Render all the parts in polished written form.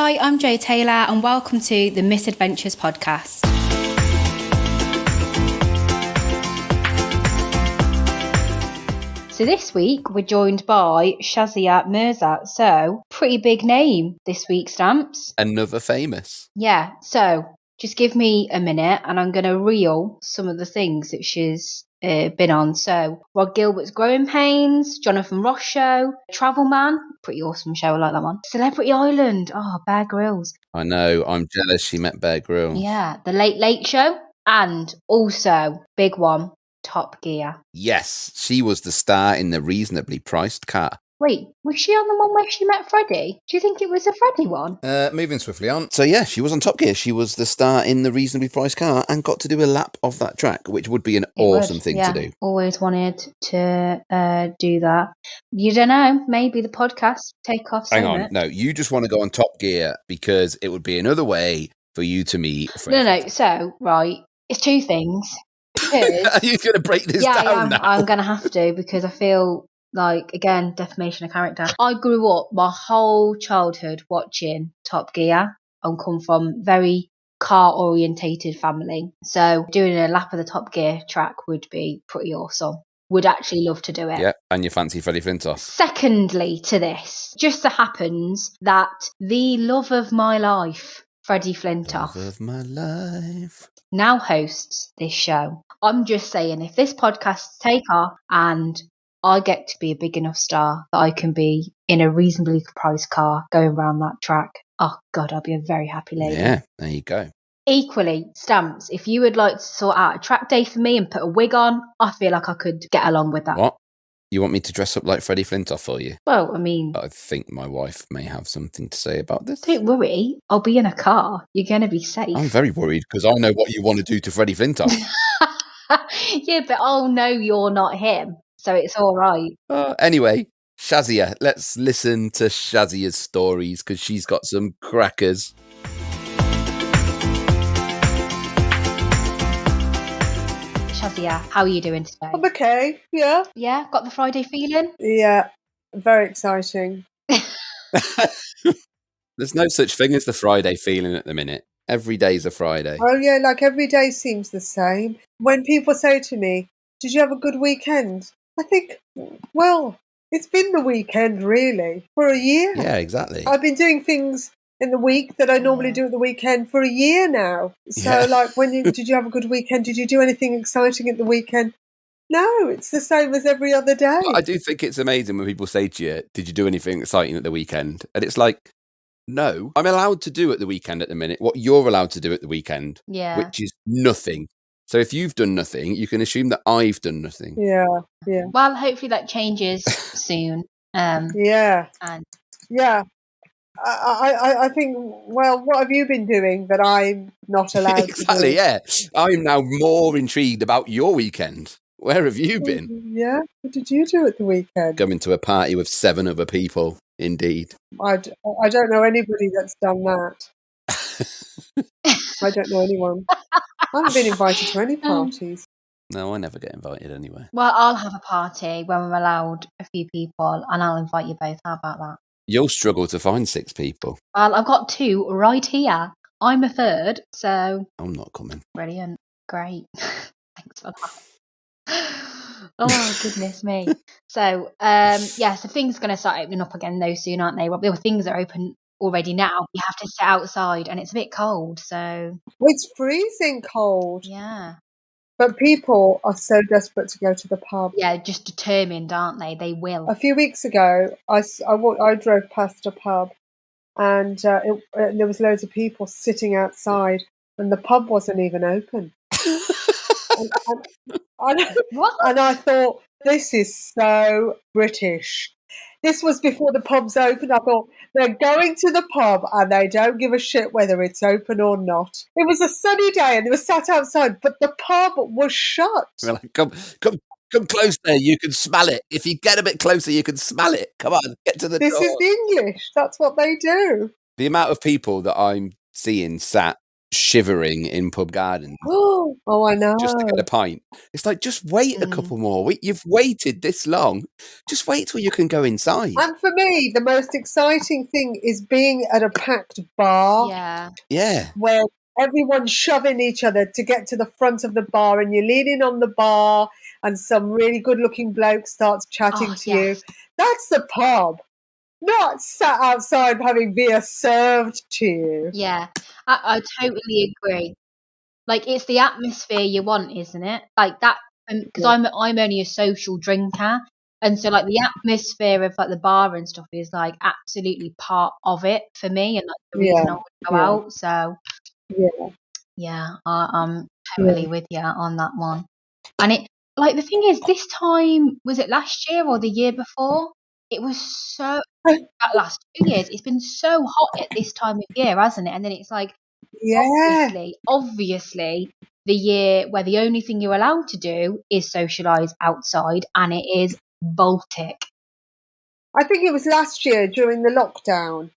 Hi, I'm Jo Taylor and welcome to the Misadventures podcast. So this week we're joined by Shazia Mirza. So pretty big name this week, Stamps. Another famous. Yeah, so just give me a minute and I'm going to reel some of the things that she's been on. So Rod Gilbert's Growing Pains, Jonathan Ross Show, Travel Man, pretty awesome show, I like that one. Celebrity Island, Bear Grylls. I know, I'm jealous she met Bear Grylls. Yeah, The Late Late Show, and also, big one, Top Gear. Yes, she was the star in the reasonably priced car. Wait, was she on the one where she met Freddie? Do you think it was a Freddie one? Moving swiftly on. So yeah, she was on Top Gear. She was the star in the reasonably priced car and got to do a lap of that track, which would be an awesome thing to do. Always wanted to do that. You don't know, maybe the podcast take off. Hang on, no, you just want to go on Top Gear because it would be another way for you to meet a friend. No, so, right, it's two things. Because, are you going to break this down now? I'm going to have to because I feel like, again, defamation of character. I grew up my whole childhood watching Top Gear and come from very car-orientated family. So doing a lap of the Top Gear track would be pretty awesome. Would actually love to do it. Yeah, and you fancy Freddie Flintoff. Secondly to this, just so happens that the love of my life, Freddie Flintoff, Love of my life, now hosts this show. I'm just saying, if this podcast take off and I get to be a big enough star that I can be in a reasonably priced car going around that track, oh God, I'll be a very happy lady. Yeah, there you go. Equally, Stamps, if you would like to sort out a track day for me and put a wig on, I feel like I could get along with that. What? You want me to dress up like Freddie Flintoff for you? Well, I mean, I think my wife may have something to say about this. Don't worry, I'll be in a car. You're going to be safe. I'm very worried because I know what you want to do to Freddie Flintoff. Yeah, but I'll know you're not him, so it's all right. Anyway, Shazia, let's listen to Shazia's stories because she's got some crackers. Shazia, how are you doing today? I'm okay, yeah. Yeah, got the Friday feeling? Yeah, very exciting. There's no such thing as the Friday feeling at the minute. Every day's a Friday. Oh yeah, like every day seems the same. When people say to me, did you have a good weekend? I think, well, it's been the weekend really, for a year. Yeah, exactly. I've been doing things in the week that I normally do at the weekend for a year now. So like did you have a good weekend? Did you do anything exciting at the weekend? No, it's the same as every other day. But I do think it's amazing when people say to you, did you do anything exciting at the weekend? And it's like, no, I'm allowed to do at the weekend at the minute what you're allowed to do at the weekend, which is nothing. So if you've done nothing, you can assume that I've done nothing. Yeah. Well, hopefully that changes soon. Yeah. And yeah. I think, well, what have you been doing that I'm not allowed exactly, to do? Yeah. I'm now more intrigued about your weekend. Where have you been? Yeah, what did you do at the weekend? Going to a party with 7 other people, indeed. I don't know anybody that's done that. I don't know anyone. I haven't been invited to any parties. No, I never get invited anywhere. Well, I'll have a party when we're allowed a few people and I'll invite you both. How about that? You'll struggle to find 6 people. Well, I've got 2 right here. I'm a third, so... I'm not coming. Brilliant. Great. Thanks for that. Oh, goodness me. So, so things are going to start opening up again though soon, aren't they? Well, things are open already now. You have to sit outside and it's a bit cold, so... It's freezing cold. Yeah. But people are so desperate to go to the pub. Yeah, just determined, aren't they? They will. A few weeks ago, I drove past a pub and there was loads of people sitting outside and the pub wasn't even open. And I thought, this is so British. This was before the pubs opened. I thought, they're going to the pub and they don't give a shit whether it's open or not. It was a sunny day and they were sat outside, but the pub was shut. We're like, come close there, you can smell it. If you get a bit closer, you can smell it. Come on, get to the door. This is the English. That's what they do. The amount of people that I'm seeing sat shivering in pub gardens. Oh, I know. Just to get a pint. It's like, just wait a couple more. You've waited this long. Just wait till you can go inside. And for me, the most exciting thing is being at a packed bar. Yeah. Where everyone's shoving each other to get to the front of the bar, and you're leaning on the bar and some really good-looking bloke starts chatting to you. That's the pub. Not sat outside having beer served to you. Yeah, I totally agree. Like, it's the atmosphere you want, isn't it? Like that, because I'm only a social drinker, and so like the atmosphere of like the bar and stuff is like absolutely part of it for me, and like the reason I would go out. So I'm totally with you on that one. And it, like, the thing is, this time, was it last year or the year before? It was so, that last 2 years, it's been so hot at this time of year, hasn't it? And then it's like, obviously, the year where the only thing you're allowed to do is socialise outside, and it is Baltic. I think it was last year during the lockdown,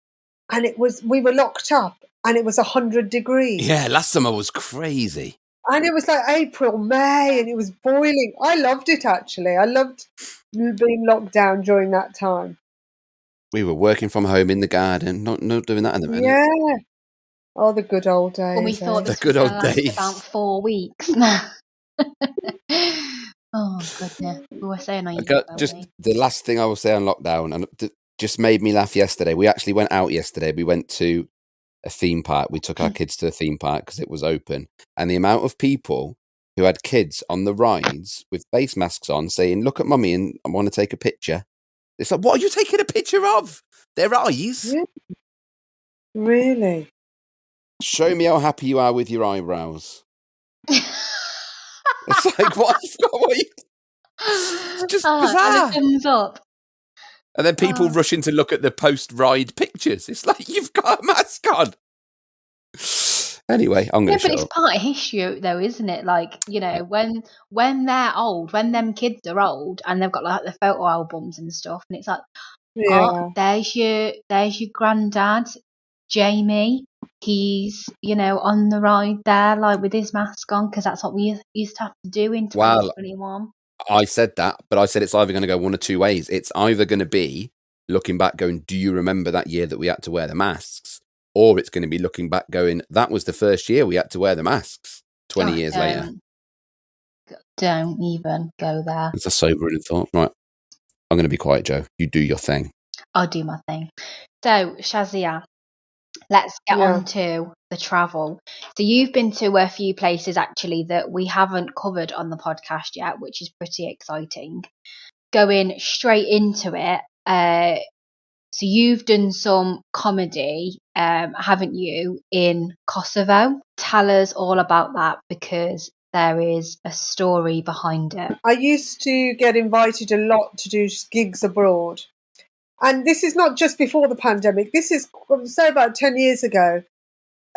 and we were locked up, and it was 100 degrees. Yeah, last summer was crazy. And it was like April, May, and it was boiling. I loved it, actually. I loved being locked down during that time. We were working from home in the garden, not doing that in the minute. Yeah. Oh, the good old days. When we thought the good old days. About 4 weeks. Oh, goodness. We were saying the last thing I will say on lockdown, and just made me laugh yesterday. We actually went out yesterday. We went to a theme park. We took our kids to a theme park because it was open. And the amount of people who had kids on the rides with face masks on saying, "Look at mummy and I want to take a picture." It's like, what are you taking a picture of? Their eyes? Really? Show me how happy you are with your eyebrows. It's like, what are you? It's just bizarre. And a thumbs up. And then people rushing to look at the post-ride pictures. It's like, you've got a mask on. Anyway, I'm going to shut up. But it's part of history, though, isn't it? Like, you know, when they're old, when them kids are old, and they've got like the photo albums and stuff, and it's like, oh, there's your granddad, Jamie. He's, you know, on the ride there, like with his mask on, because that's what we used to have to do in 2021. I said that, but I said it's either going to go one or two ways. It's either going to be looking back going, do you remember that year that we had to wear the masks? Or it's going to be looking back going, that was the first year we had to wear the masks 20 years later. Don't even go there. It's a sobering thought. Right. I'm going to be quiet, Joe. You do your thing. I'll do my thing. So, Shazia, let's get on to the travel. So you've been to a few places actually that we haven't covered on the podcast yet, which is pretty exciting. Going straight into it, so you've done some comedy, haven't you, in Kosovo? Tell us all about that, because there is a story behind it. I used to get invited a lot to do gigs abroad. And this is not just before the pandemic. This is, say, about 10 years ago.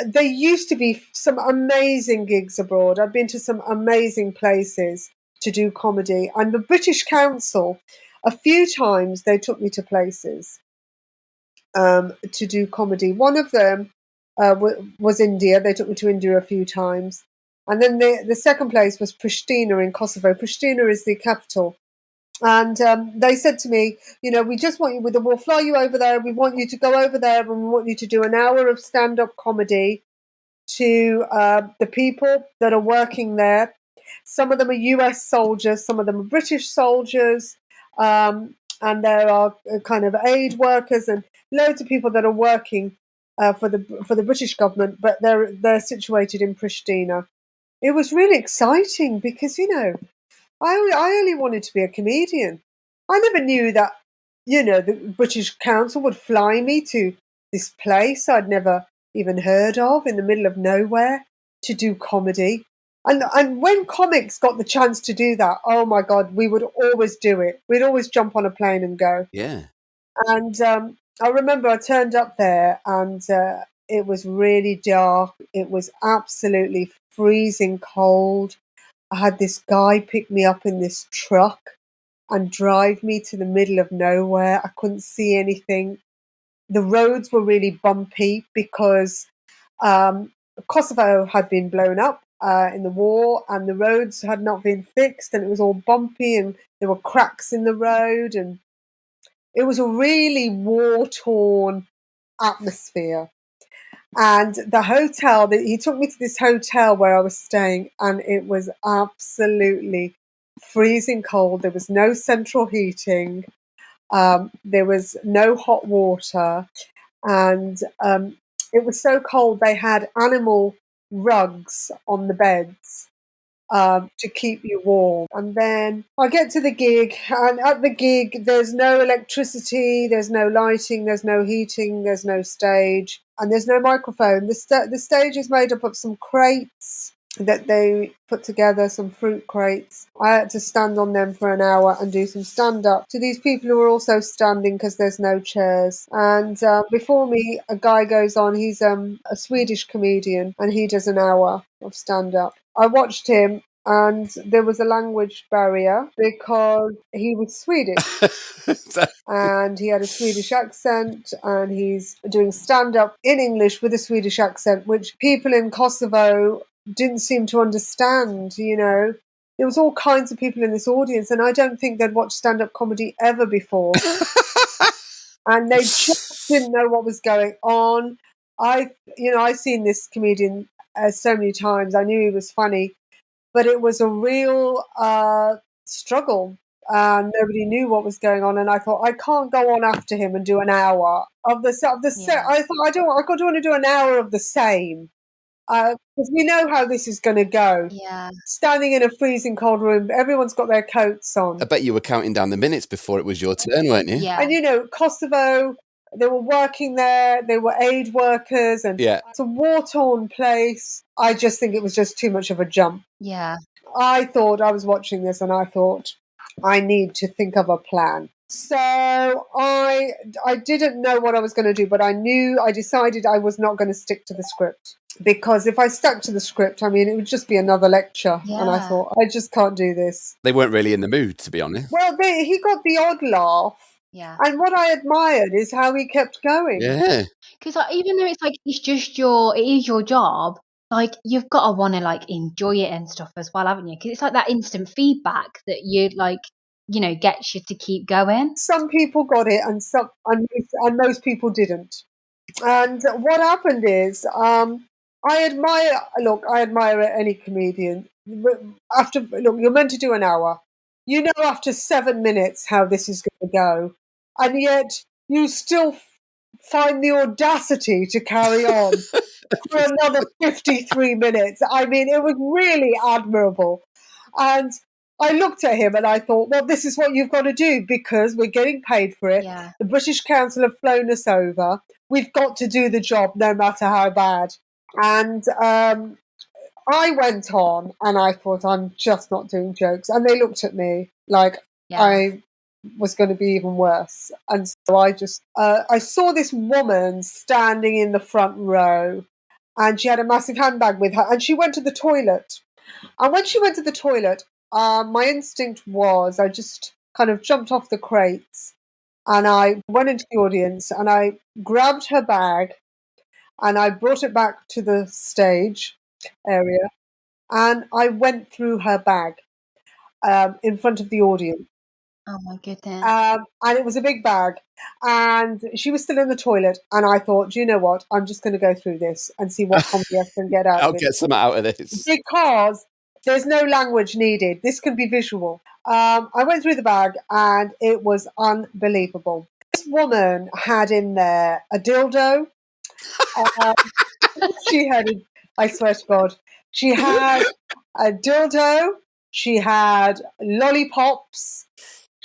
There used to be some amazing gigs abroad. I've been to some amazing places to do comedy. And the British Council, a few times they took me to places to do comedy. One of them was India. They took me to India a few times. And then the second place was Pristina in Kosovo. Pristina is the capital. And they said to me, you know, we just want you we'll fly you over there. We want you to go over there and we want you to do an hour of stand-up comedy to the people that are working there. Some of them are US soldiers, some of them are British soldiers, and there are kind of aid workers and loads of people that are working for the British government, but they're situated in Pristina. It was really exciting because, you know, I only wanted to be a comedian. I never knew that, you know, the British Council would fly me to this place I'd never even heard of in the middle of nowhere to do comedy. And when comics got the chance to do that, oh my God, we would always do it. We'd always jump on a plane and go. Yeah. And I remember I turned up there and it was really dark. It was absolutely freezing cold. I had this guy pick me up in this truck and drive me to the middle of nowhere. I couldn't see anything. The roads were really bumpy because Kosovo had been blown up in the war, and the roads had not been fixed, and it was all bumpy, and there were cracks in the road, and it was a really war-torn atmosphere. And the hotel, he took me to this hotel where I was staying, and it was absolutely freezing cold. There was no central heating. There was no hot water. And it was so cold, they had animal rugs on the beds to keep you warm. And then I get to the gig, and at the gig, there's no electricity, there's no lighting, there's no heating, there's no stage, and there's no microphone. The stage is made up of some crates that they put together, some fruit crates. I had to stand on them for an hour and do some stand-up to these people who are also standing because there's no chairs. And before me, a guy goes on. He's a Swedish comedian, and he does an hour of stand-up. I watched him, and there was a language barrier because he was Swedish. And he had a Swedish accent, and he's doing stand-up in English with a Swedish accent, which people in Kosovo didn't seem to understand. There was all kinds of people in this audience, and I don't think they'd watched stand-up comedy ever before. And they just didn't know what was going on. I've seen this comedian so many times. I knew he was funny, but it was a real struggle. Nobody knew what was going on, and I thought, I can't go on after him and do an hour of the set. I thought, I don't want to do an hour of the same, because we know how this is going to go. Yeah. Standing in a freezing cold room, everyone's got their coats on. I bet you were counting down the minutes before it was your turn, weren't you? Yeah. And Kosovo, they were working there, they were aid workers, and it's a war-torn place. I just think it was just too much of a jump. Yeah. I thought, I was watching this, and I thought, I need to think of a plan. So I didn't know what I was going to do, but I decided I was not going to stick to the script, because if I stuck to the script, it would just be another lecture. Yeah. And I thought, I just can't do this. They weren't really in the mood, to be honest. Well, he got the odd laugh. Yeah. And what I admired is how he kept going. Yeah. Because even though it is your job, you've got to want to enjoy it and stuff as well, haven't you? Because it's that instant feedback that you gets you to keep going. Some people got it, and most people didn't. And what happened is, I admire any comedian. You're meant to do an hour. After 7 minutes how this is going to go, and yet you still find the audacity to carry on for another 53 minutes. It was really admirable. And I looked at him and I thought, well, this is what you've got to do, because we're getting paid for it. Yeah. The British Council have flown us over. We've got to do the job no matter how bad. And I went on and I thought, I'm just not doing jokes. And they looked at me like I was going to be even worse. And so I saw this woman standing in the front row, and she had a massive handbag with her, and she went to the toilet. And when she went to the toilet, my instinct was, I just kind of jumped off the crates, and I went into the audience, and I grabbed her bag, and I brought it back to the stage area, and I went through her bag in front of the audience. Oh my goodness. And it was a big bag, and she was still in the toilet, and I thought, do you know what? I'm just going to go through this and see what comedy I can get out of it. I'll get some out of this. Because there's no language needed. This can be visual. I went through the bag, and it was unbelievable. This woman had in there a dildo. I swear to God, she had a dildo. She had lollipops.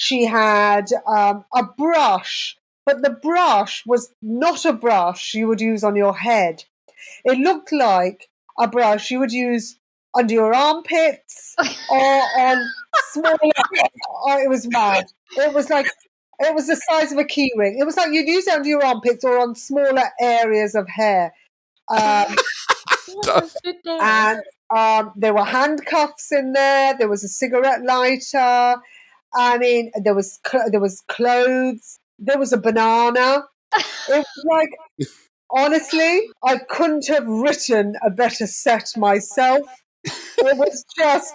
She had a brush, but the brush was not a brush you would use on your head. It looked like a brush you would use under your armpits or on small. It was mad. It was the size of a key ring. It was like you'd use it under your armpits or on smaller areas of hair. And there were handcuffs in there. There was a cigarette lighter. There was clothes. There was a banana. It was like Honestly, I couldn't have written a better set myself. It was just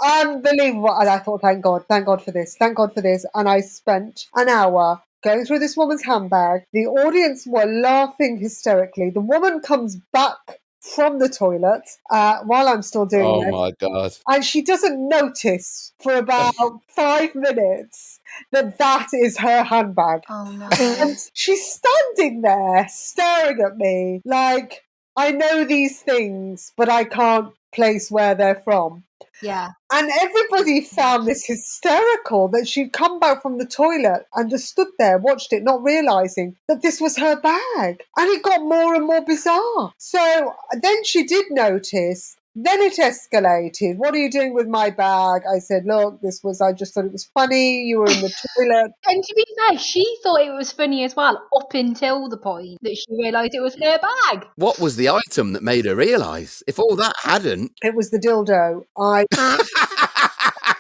unbelievable. And I thought, thank God for this, thank God for this. And I spent an hour going through this woman's handbag. The audience were laughing hysterically. The woman comes back from the toilet while I'm still doing Oh this. my God. And she doesn't notice for about 5 minutes that is her handbag. Oh no. And she's standing there staring at me like, I know these things, but I can't place where they're from. Yeah. And everybody found this hysterical that she'd come back from the toilet and just stood there, watched it, not realising that this was her bag. And it got more and more bizarre. So then she did notice. Then it escalated. What are you doing with my bag? I said, look, I just thought it was funny. You were in the toilet. And to be fair, she thought it was funny as well, up until the point that she realised it was her bag. What was the item that made her realise? If all that hadn't... It was the dildo. I got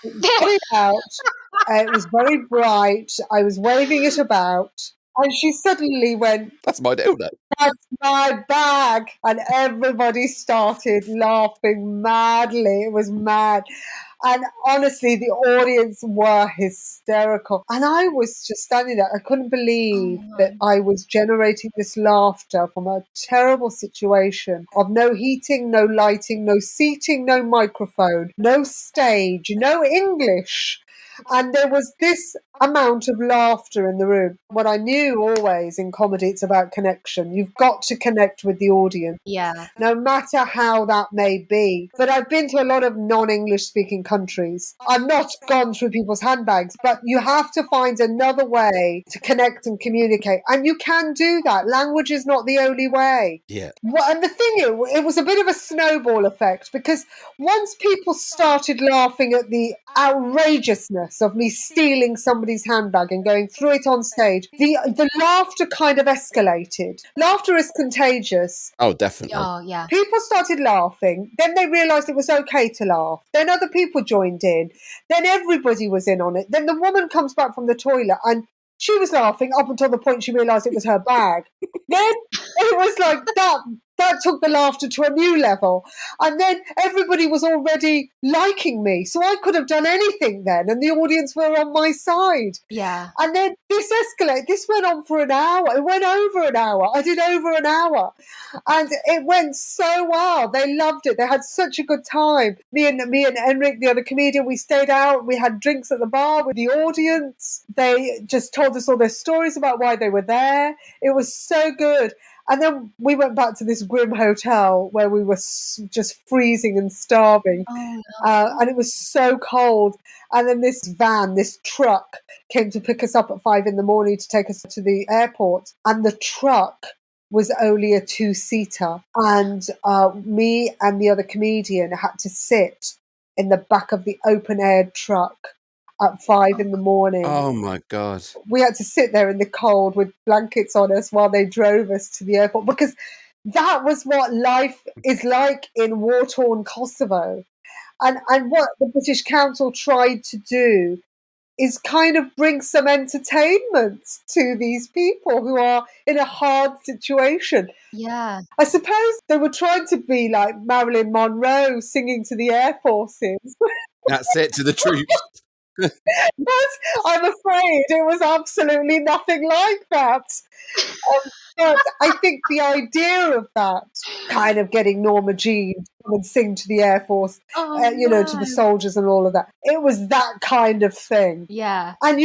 it out. It was very bright. I was waving it about. And she suddenly went, That's my dildo. That's my bag. And everybody started laughing madly. It was mad. And honestly, the audience were hysterical. And I was just standing there. I couldn't believe that I was generating this laughter from a terrible situation of no heating, no lighting, no seating, no microphone, no stage, no English. And there was this amount of laughter in the room. What I knew always in comedy, it's about connection. You've got to connect with the audience. Yeah. No matter how that may be. But I've been to a lot of non-English speaking countries. I've not gone through people's handbags, but you have to find another way to connect and communicate. And you can do that. Language is not the only way. Yeah. And the thing is, it was a bit of a snowball effect because once people started laughing at the outrageousness of me stealing somebody's handbag and going through it on stage, the laughter kind of escalated. Laughter is contagious. Oh, definitely. Oh, yeah. People started laughing. Then they realised it was okay to laugh. Then other people joined in. Then everybody was in on it. Then the woman comes back from the toilet and she was laughing up until the point she realised it was her bag. Then it was like that took the laughter to a new level. And then everybody was already liking me. So I could have done anything then. And the audience were on my side. Yeah. And then this escalated. This went on for an hour. It went over an hour. I did over an hour. And it went so well. They loved it. They had such a good time. Me and Enric, the other comedian, we stayed out. We had drinks at the bar with the audience. They just told us all their stories about why they were there. It was so good. And then we went back to this grim hotel where we were just freezing and starving. Oh, no. And it was so cold. And then this truck came to pick us up at 5 a.m. to take us to the airport. And the truck was only a 2-seater. And me and the other comedian had to sit in the back of the open-air truck at 5 a.m. Oh my God. We had to sit there in the cold with blankets on us while they drove us to the airport because that was what life is like in war-torn Kosovo. And what the British Council tried to do is kind of bring some entertainment to these people who are in a hard situation. Yeah. I suppose they were trying to be like Marilyn Monroe singing to the Air Forces. That's it, to the troops. But I'm afraid it was absolutely nothing like that. But I think the idea of that, kind of getting Norma Jean to come and sing to the Air Force, to the soldiers and all of that, it was that kind of thing. Yeah. And,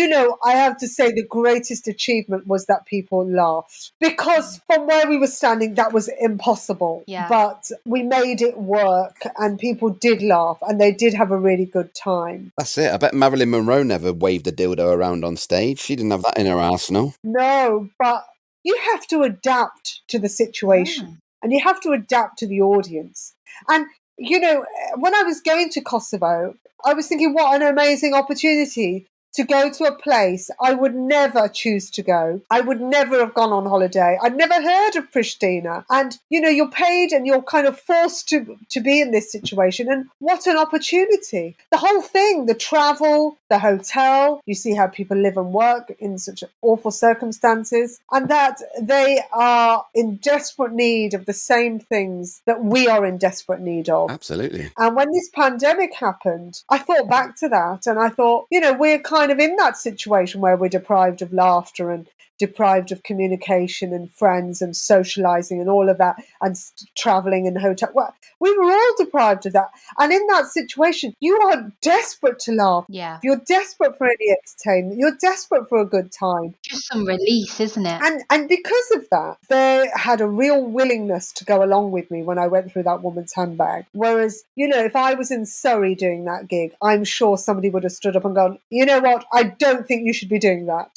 I have to say the greatest achievement was that people laughed. Because from where we were standing, that was impossible. Yeah. But we made it work and people did laugh and they did have a really good time. That's it. I bet Marilyn Monroe never waved a dildo around on stage. She didn't have that in her arsenal. No, but you have to adapt to the situation and you have to adapt to the audience. And, when I was going to Kosovo, I was thinking, what an amazing opportunity to go to a place I would never choose to go. I would never have gone on holiday. I'd never heard of Pristina. And, you're paid and you're kind of forced to be in this situation. And what an opportunity. The whole thing, the travel, the hotel, you see how people live and work in such awful circumstances, and that they are in desperate need of the same things that we are in desperate need of. Absolutely. And when this pandemic happened, I thought back to that and I thought, we're kind of in that situation where we're deprived of laughter and deprived of communication and friends and socializing and all of that, and traveling and hotel. Well, we were all deprived of that. And in that situation, you are desperate to laugh. Yeah. You're desperate for any entertainment. You're desperate for a good time. Just some release, isn't it? And because of that, they had a real willingness to go along with me when I went through that woman's handbag. Whereas, if I was in Surrey doing that gig, I'm sure somebody would have stood up and gone, you know what, I don't think you should be doing that.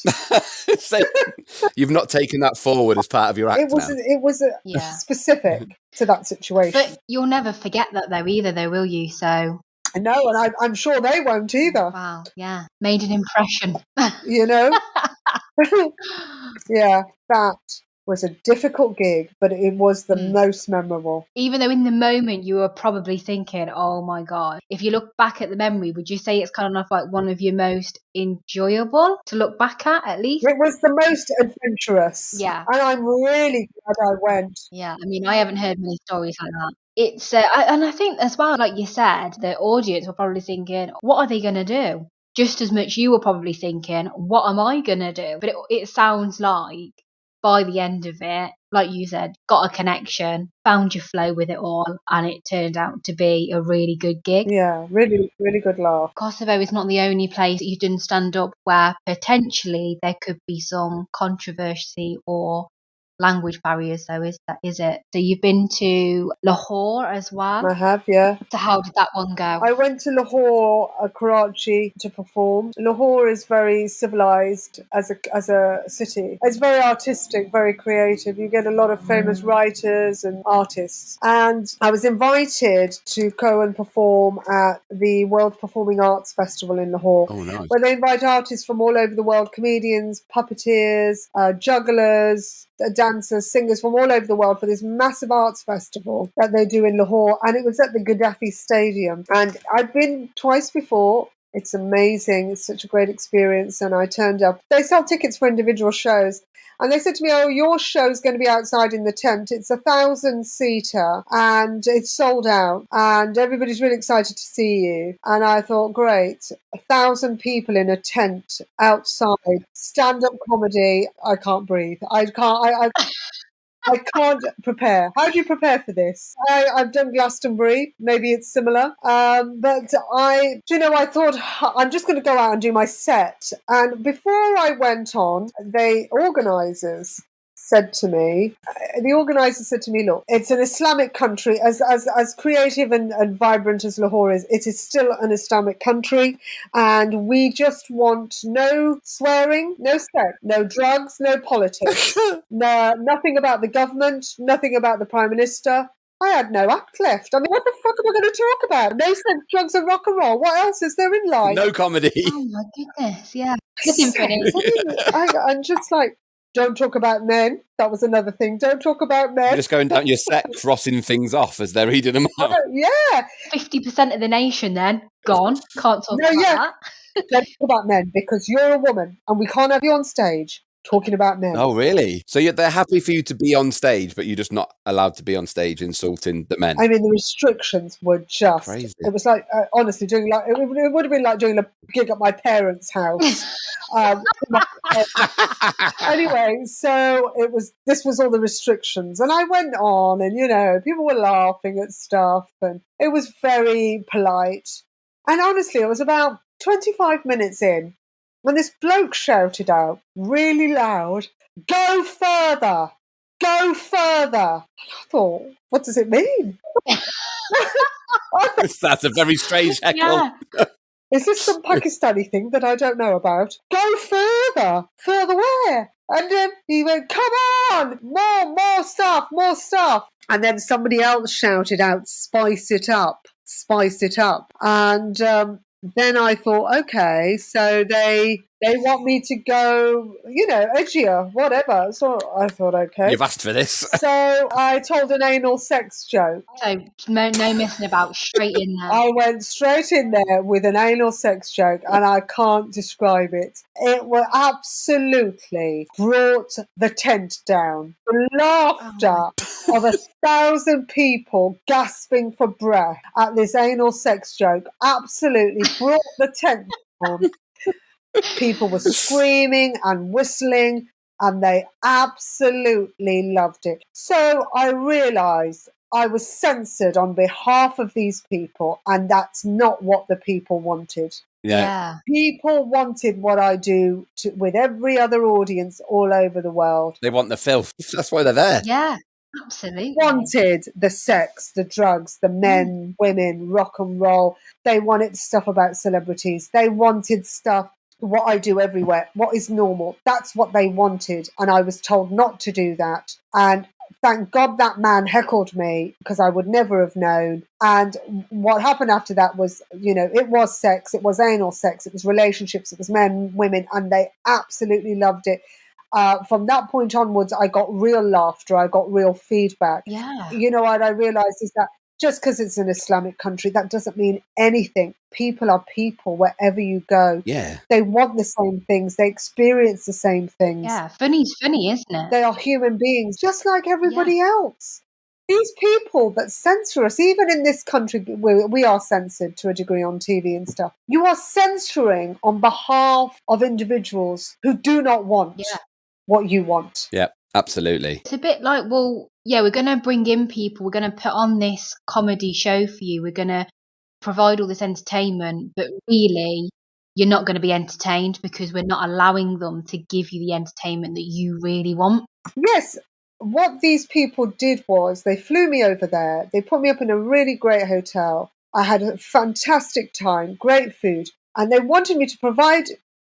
So you've not taken that forward as part of your act. It was specific to that situation. But you'll never forget that though either, though, will you? So I know, and I'm sure they won't either. Wow, yeah. Made an impression. Yeah, that was a difficult gig, but it was the most memorable. Even though in the moment you were probably thinking, oh my God. If you look back at the memory, would you say it's kind of like one of your most enjoyable to look back at least? It was the most adventurous. Yeah. And I'm really glad I went. Yeah, I mean, I haven't heard many stories like that. It's and I think as well, like you said, the audience were probably thinking, what are they going to do? Just as much you were probably thinking, what am I going to do? But it sounds like by the end of it, like you said, got a connection, found your flow with it all, and it turned out to be a really good gig. Yeah, really, really good laugh. Kosovo is not the only place you've done stand-up where potentially there could be some controversy or language barriers, though, is it? So you've been to Lahore as well? I have, yeah. So how did that one go? I went to Lahore, Karachi to perform. Lahore is very civilized as a city. It's very artistic, very creative. You get a lot of famous writers and artists. And I was invited to go and perform at the World Performing Arts Festival in Lahore. Oh, nice. Where they invite artists from all over the world, comedians, puppeteers, jugglers, dancers, singers from all over the world for this massive arts festival that they do in Lahore. And it was at the Gaddafi Stadium. And I'd been twice before. It's amazing. It's such a great experience. And I turned up. They sell tickets for individual shows. And they said to me, oh, your show's going to be outside in the tent. It's 1,000-seater and it's sold out. And everybody's really excited to see you. And I thought, great, 1,000 people in a tent outside, stand-up comedy. I can't breathe. I can't prepare. How do you prepare for this? I've done Glastonbury. Maybe it's similar. But I thought I'm just going to go out and do my set. And before I went on, the organisers said to me, look, it's an Islamic country. As creative and vibrant as Lahore is, it is still an Islamic country. And we just want no swearing, no sex, no drugs, no politics, nothing about the government, nothing about the Prime Minister. I had no act left. I mean, what the fuck am I going to talk about? No sex, drugs and rock and roll. What else is there in life? No comedy. Oh my goodness, yeah. Looking pretty. I'm just like, don't talk about men. That was another thing. Don't talk about men. You're just going down your set, crossing things off as they're reading them out. Yeah. 50% of the nation then gone. Can't talk about that. Don't talk about men because you're a woman and we can't have you on stage talking about men. Oh, really? So they're happy for you to be on stage, but you're just not allowed to be on stage insulting the men? I mean, the restrictions were just crazy. It was like, honestly, it would have been like doing a gig at my parents' house. Anyway, so this was all the restrictions. And I went on and, people were laughing at stuff and it was very polite. And honestly, it was about 25 minutes in when this bloke shouted out really loud, "Go further! Go further!" And I thought, what does it mean? That's a very strange heckle. Yeah. Is this some Pakistani thing that I don't know about? Go further! Further where? And he went, come on! More stuff, more stuff! And then somebody else shouted out, spice it up, spice it up. And then I thought, okay, so they They want me to go, edgier, whatever. So I thought, okay. You've asked for this. So I told an anal sex joke. So no messing about, straight in there. I went straight in there with an anal sex joke, and I can't describe it. It will absolutely brought the tent down. The laughter of 1,000 people gasping for breath at this anal sex joke absolutely brought the tent down. People were screaming and whistling, and they absolutely loved it. So I realised I was censored on behalf of these people, and that's not what the people wanted. Yeah. People wanted what I do with every other audience all over the world. They want the filth. That's why they're there. Yeah, absolutely. Wanted the sex, the drugs, the men, women, rock and roll. They wanted stuff about celebrities. They wanted stuff, what I do everywhere, what is normal. That's what they wanted. And I was told not to do that. And thank God that man heckled me, because I would never have known. And what happened after that was, it was sex, it was anal sex, it was relationships, it was men, women, and they absolutely loved it. From that point onwards, I got real laughter, I got real feedback. Yeah. What I realised is that just because it's an Islamic country, that doesn't mean anything. People are people wherever you go. Yeah. They want the same things. They experience the same things. Yeah, funny's funny, isn't it? They are human beings, just like everybody else. These people that censor us, even in this country where we are censored to a degree on TV and stuff, you are censoring on behalf of individuals who do not want what you want. Yeah, absolutely. It's a bit like, well, yeah, we're going to bring in people, we're going to put on this comedy show for you, we're going to provide all this entertainment, but really you're not going to be entertained because we're not allowing them to give you the entertainment that you really want. Yes. What these people did was they flew me over there. They put me up in a really great hotel. I had a fantastic time, great food, and they wanted me to provide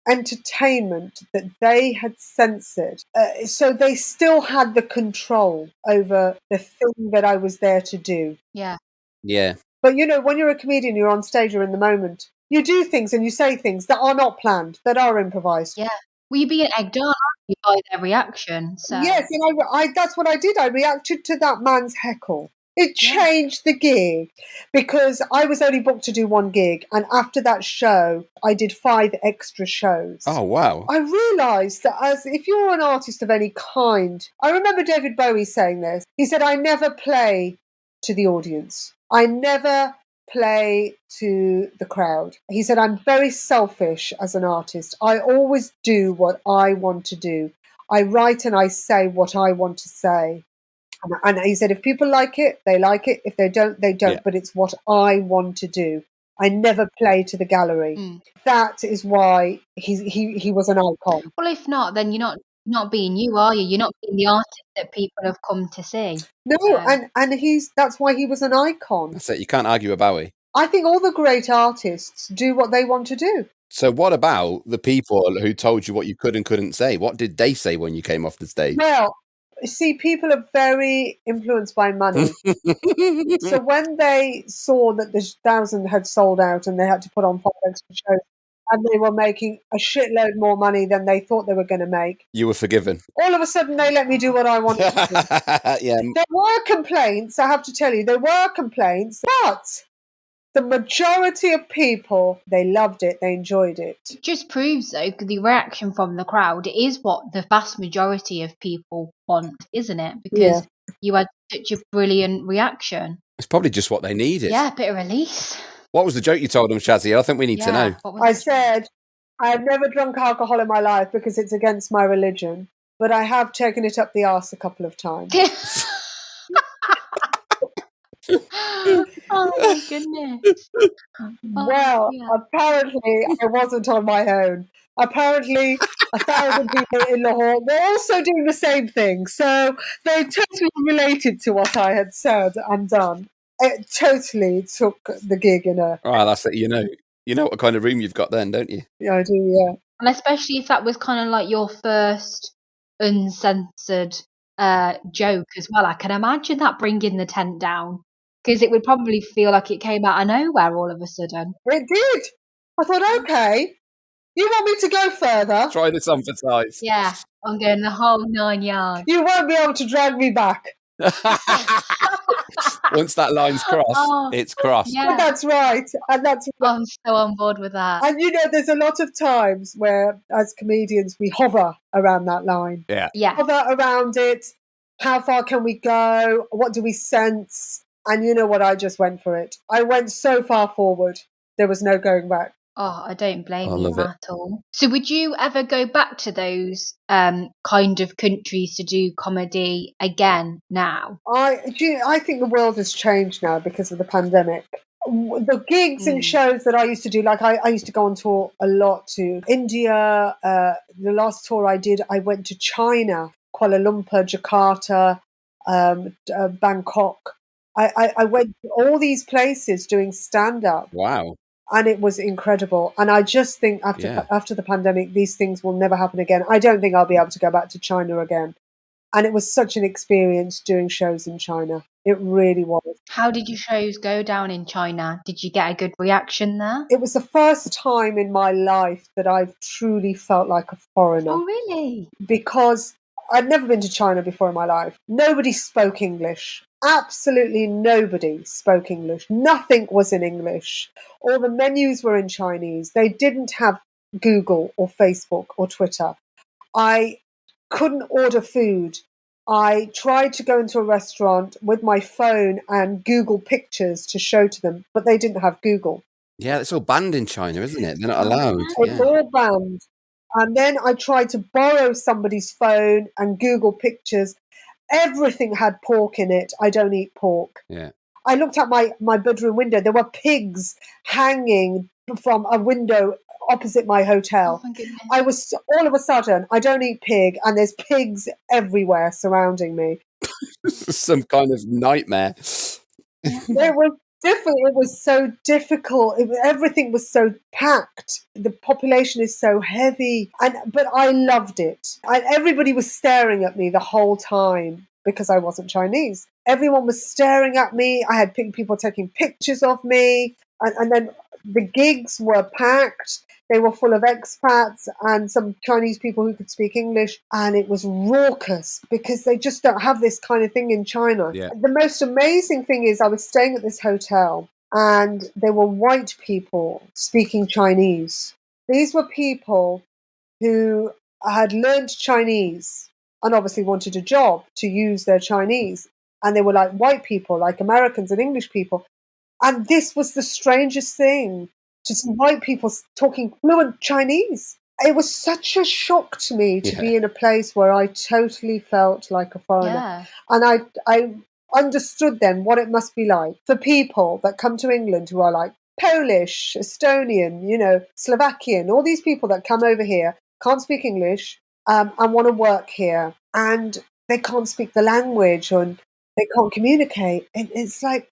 entertainment that they had censored. So they still had the control over the thing that I was there to do. Yeah. Yeah. But when you're a comedian, you're on stage, you're in the moment. You do things and you say things that are not planned, that are improvised. Yeah. Well, you're being egged on, aren't you, by their reaction. So. Yes, and I that's what I did. I reacted to that man's heckle. It changed the gig, because I was only booked to do one gig, and after that show, I did 5 extra shows. Oh, wow. I realised that if you're an artist of any kind, I remember David Bowie saying this. He said, I never play to the audience. I never play to the crowd. He said, I'm very selfish as an artist. I always do what I want to do. I write and I say what I want to say. And he said, if people like it, they like it. If they don't, they don't. Yeah. But it's what I want to do. I never play to the gallery. That is why he was an icon. Well, if not, then you're not being you, are you? You're not being the artist that people have come to see. No, and that's why he was an icon. That's it. You can't argue with Bowie. I think all the great artists do what they want to do. So what about the people who told you what you could and couldn't say? What did they say when you came off the stage? Well, see, people are very influenced by money. So when they saw that the 1,000 had sold out and they had to put on 5 extra shows, and they were making a shitload more money than they thought they were going to make, you were forgiven. All of a sudden, they let me do what I wanted to do. Yeah. There were complaints, I have to tell you, there were complaints, but the majority of people, they loved it, they enjoyed it. It just proves, though, the reaction from the crowd is what the vast majority of people want, isn't it? Because you had such a brilliant reaction. It's probably just what they needed. Yeah, a bit of release. What was the joke you told them, Shazia? I think we need to know. I said, I have never drunk alcohol in my life because it's against my religion, but I have taken it up the arse a couple of times. Oh my goodness. Well, apparently I wasn't on my own. Apparently 1,000 people in Lahore were also doing the same thing. So they totally related to what I had said and done. It totally took the gig in a... Oh, that's it. You know what kind of room you've got then, don't you? Yeah, I do, yeah. And especially if that was kind of like your first uncensored joke as well. I can imagine that bringing the tent down. Because it would probably feel like it came out of nowhere all of a sudden. It did. I thought, okay, You want me to go further? Try this on for size. Yeah, I'm going the whole 9 yards. You won't be able to drag me back. Once that line's crossed, it's crossed. But that's right. And that's I'm so on board with that. And there's a lot of times where, as comedians, we hover around that line. Yeah. Hover around it. How far can we go? What do we sense? And you know what? I just went for it. I went so far forward. There was no going back. Oh, I don't blame you love it. at all. So would you ever go back to those kind of countries to do comedy again now? I think the world has changed now because of the pandemic. The gigs and shows that I used to do, like I used to go on tour a lot to India. The last tour I did, I went to China, Kuala Lumpur, Jakarta, Bangkok. I went to all these places doing stand-up. Wow. And it was incredible. And I just think after the pandemic, these things will never happen again. I don't think I'll be able to go back to China again. And it was such an experience doing shows in China. It really was. How did your shows go down in China? Did you get a good reaction there? It was the first time in my life that I've truly felt like a foreigner. Oh, really? Because I'd never been to China before in my life. Nobody spoke English. Absolutely nobody spoke English. Nothing was in English. All the menus were in Chinese. They didn't have Google or Facebook or Twitter. I couldn't order food. I tried to go into a restaurant with my phone and Google pictures to show to them, but they didn't have Google. Yeah, it's all banned in China, isn't it? They're not allowed. It's all banned. And then I tried to borrow somebody's phone and Google pictures. Everything had pork in it. I don't eat pork. Yeah. I looked at my bedroom window. There were pigs hanging from a window opposite my hotel. Oh, my goodness. I was all of a sudden, I don't eat pig, and there's pigs everywhere surrounding me. Some kind of nightmare. It was different. It was so difficult. Everything was so packed. The population is so heavy, but I loved it. Everybody was staring at me the whole time because I wasn't Chinese. Everyone was staring at me. I had people taking pictures of me, and then the gigs were packed. They were full of expats and some Chinese people who could speak English. And it was raucous because they just don't have this kind of thing in China. Yeah. The most amazing thing is I was staying at this hotel and there were white people speaking Chinese. These were people who had learned Chinese and obviously wanted a job to use their Chinese. And they were like white people, like Americans and English people. And this was the strangest thing, to see white people talking fluent Chinese. It was such a shock to me to be in a place where I totally felt like a foreigner. Yeah. And I understood then what it must be like for people that come to England who are like Polish, Estonian, Slovakian, all these people that come over here, can't speak English, and want to work here. And they can't speak the language and they can't communicate. It's like,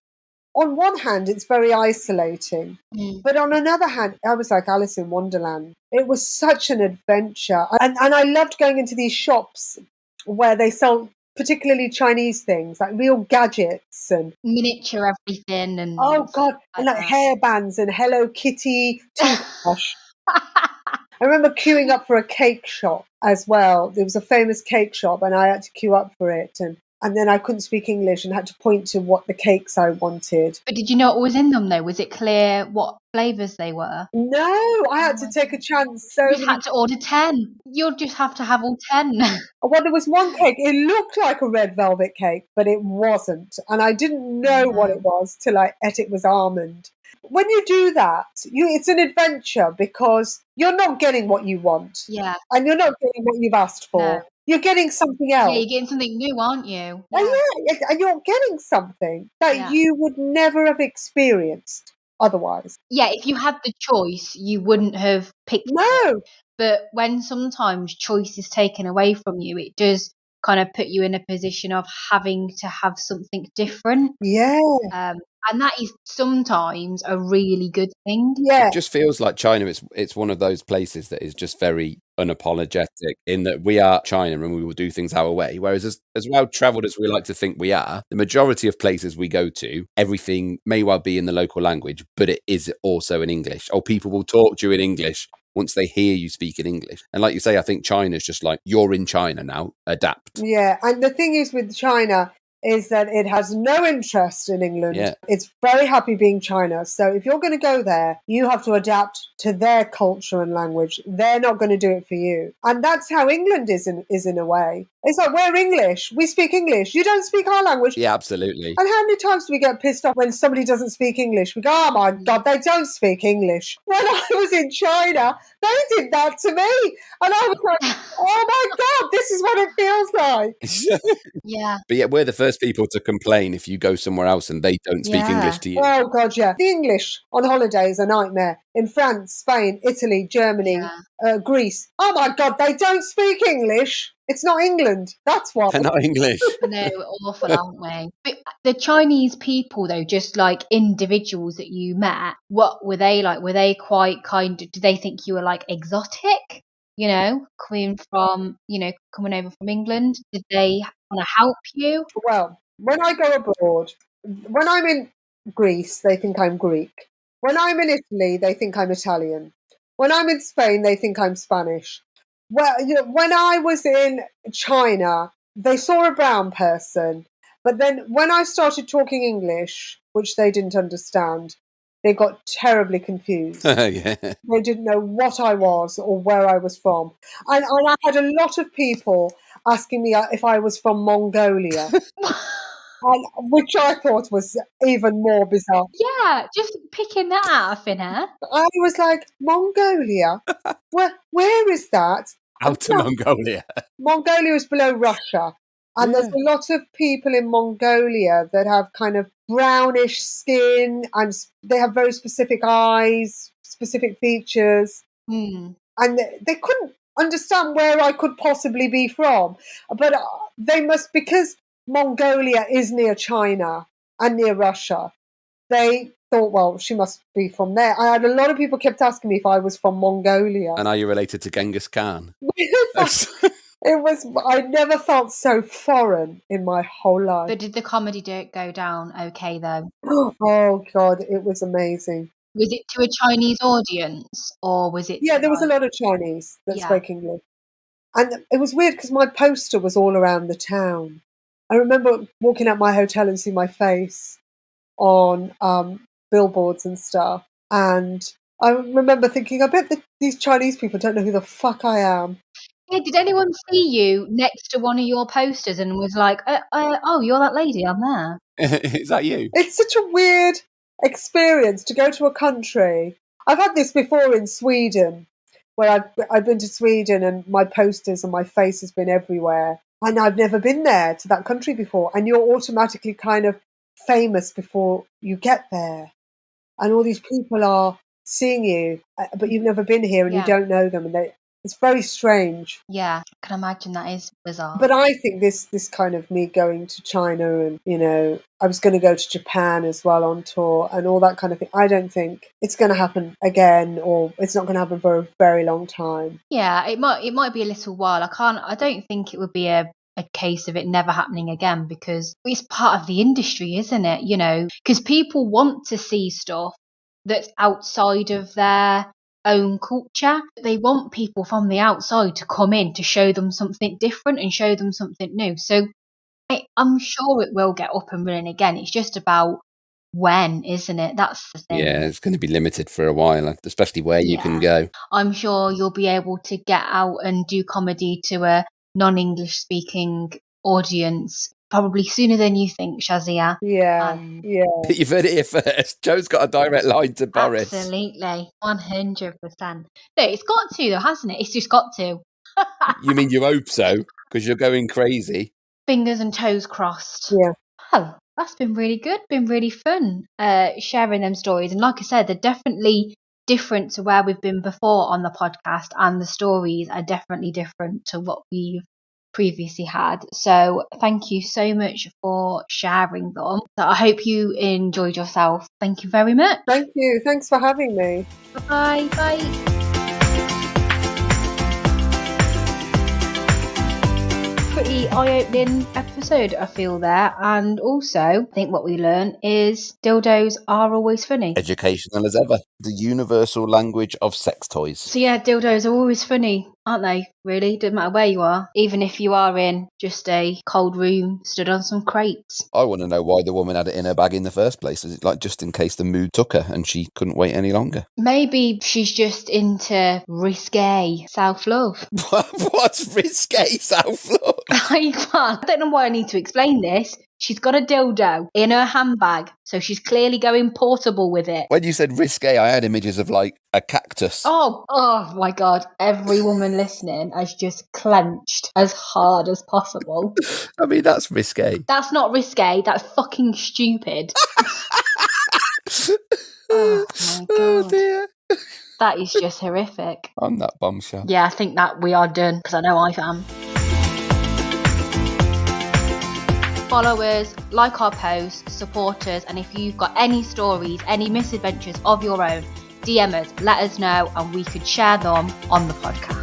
on one hand, it's very isolating. But on another hand, I was like Alice in Wonderland. It was such an adventure. And I loved going into these shops where they sell particularly Chinese things, like real gadgets and miniature everything. And oh, God, and like hairbands and Hello Kitty toothbrush. I remember queuing up for a cake shop as well. There was a famous cake shop and I had to queue up for it. And then I couldn't speak English and had to point to what the cakes I wanted. But did you know what was in them, though? Was it clear what flavours they were? No, I had to take a chance. You had to order 10. You'll just have to have all 10. Well, there was one cake. It looked like a red velvet cake, but it wasn't. And I didn't know what it was till I ate it was almond. When you do that, it's an adventure because you're not getting what you want. Yeah. And you're not getting what you've asked for. No. You're getting something else. Yeah, you're getting something new, aren't you? And you're getting something that you would never have experienced otherwise. Yeah, if you had the choice, you wouldn't have picked it. But when sometimes choice is taken away from you, it does kind of put you in a position of having to have something different. Yeah. And that is sometimes a really good thing. Yeah. It just feels like China, it's one of those places that is just very unapologetic in that we are China and we will do things our way. Whereas as well travelled as we like to think we are, the majority of places we go to, everything may well be in the local language, but it is also in English. Or people will talk to you in English once they hear you speak in English. And like you say, I think China's just like, you're in China now, adapt. Yeah, and the thing is with China is that it has no interest in England. Yeah. It's very happy being China. So if you're going to go there, you have to adapt to their culture and language. They're not going to do it for you. And that's how England is in a way. It's like, we're English. We speak English. You don't speak our language. Yeah, absolutely. And how many times do we get pissed off when somebody doesn't speak English? We go, oh my God, they don't speak English. When I was in China, they did that to me. And I was like, oh my God, this is what it feels like. Yeah. But yet we're the first people to complain if you go somewhere else and they don't speak English to you. Oh God, yeah. The English on holiday is a nightmare. In France, Spain, Italy, Germany, Greece. Oh my God, they don't speak English. It's not England. That's why. They're not English. No, awful, aren't we? But the Chinese people, though, just like individuals that you met, what were they like? Were they quite kind of, did they think you were like exotic? You know, coming over from England? Did they want to help you? Well, when I go abroad, when I'm in Greece, they think I'm Greek. When I'm in Italy, they think I'm Italian. When I'm in Spain, they think I'm Spanish. Well, when I was in China, they saw a brown person. But then when I started talking English, which they didn't understand, they got terribly confused. Yeah. They didn't know what I was or where I was from. And I had a lot of people asking me if I was from Mongolia. Which I thought was even more bizarre. Yeah, just picking that out of thin air. I was like, Mongolia? Where is that? Out to Mongolia. Mongolia is below Russia. And there's a lot of people in Mongolia that have kind of brownish skin and they have very specific eyes, specific features. And they couldn't understand where I could possibly be from. But they must, because Mongolia is near China and near Russia, they thought, well, she must be from there. I had a lot of people kept asking me if I was from Mongolia. And are you related to Genghis Khan? I never felt so foreign in my whole life. But did the comedy go down okay, though? Oh, God, it was amazing. Was it to a Chinese audience or was it? Yeah, there was a lot of Chinese that spoke English. And it was weird because my poster was all around the town. I remember walking out my hotel and seeing my face on billboards and stuff. And I remember thinking, I bet that these Chinese people don't know who the fuck I am. Yeah, did anyone see you next to one of your posters and was like, oh, you're that lady, I'm there? Is that you? It's such a weird experience to go to a country. I've had this before in Sweden, where I've been to Sweden and my posters and my face has been everywhere. And I've never been there to that country before. And you're automatically kind of famous before you get there. And all these people are seeing you, but you've never been here and you don't know them. And it's very strange. Yeah, I can imagine that is bizarre. But I think this kind of me going to China and, I was going to go to Japan as well on tour and all that kind of thing. I don't think it's going to happen again, or it's not going to happen for a very long time. Yeah, it might be a little while. I don't think it would be a case of it never happening again, because it's part of the industry, isn't it? Because people want to see stuff that's outside of their own culture. They want people from the outside to come in to show them something different and show them something new. So I'm sure it will get up and running again. It's just about when, isn't it? That's the thing. Yeah, it's going to be limited for a while, especially where you can go. I'm sure you'll be able to get out and do comedy to a non-English speaking audience probably sooner than you think, Shazia. Yeah. You've heard it here first. Joe's got a direct line to Boris. Absolutely, 100%. No, it's got to, though, hasn't it? It's just got to. You mean you hope so? Because you're going crazy. Fingers and toes crossed. Yeah. Oh, that's been really good. Been really fun sharing them stories. And like I said, they're definitely different to where we've been before on the podcast, and the stories are definitely different to what we've previously had. So thank you so much for sharing them. So I hope you enjoyed yourself. Thank you very much. Thank you. Thanks for having me. Bye. Bye. pretty eye-opening episode, I feel there. And also, I think what we learned is dildos are always funny. Educational as ever. The universal language of sex toys. So yeah, dildos are always funny, aren't they? Really? Doesn't matter where you are. Even if you are in just a cold room stood on some crates. I want to know why the woman had it in her bag in the first place. Is it like just in case the mood took her and she couldn't wait any longer? Maybe she's just into risque self-love. What's risque self-love? I don't know why I need to explain this. She's got a dildo in her handbag, so she's clearly going portable with it. When you said risque, I had images of like a cactus. Oh my God. Every woman listening has just clenched as hard as possible. I mean, that's risque. That's not risque. That's fucking stupid. Oh my God. Oh dear. That is just horrific. On that bombshell. Yeah, I think that we are done, because I know I am. Follow us, like our posts, support us, and if you've got any stories, any misadventures of your own, DM us, let us know, and we could share them on the podcast.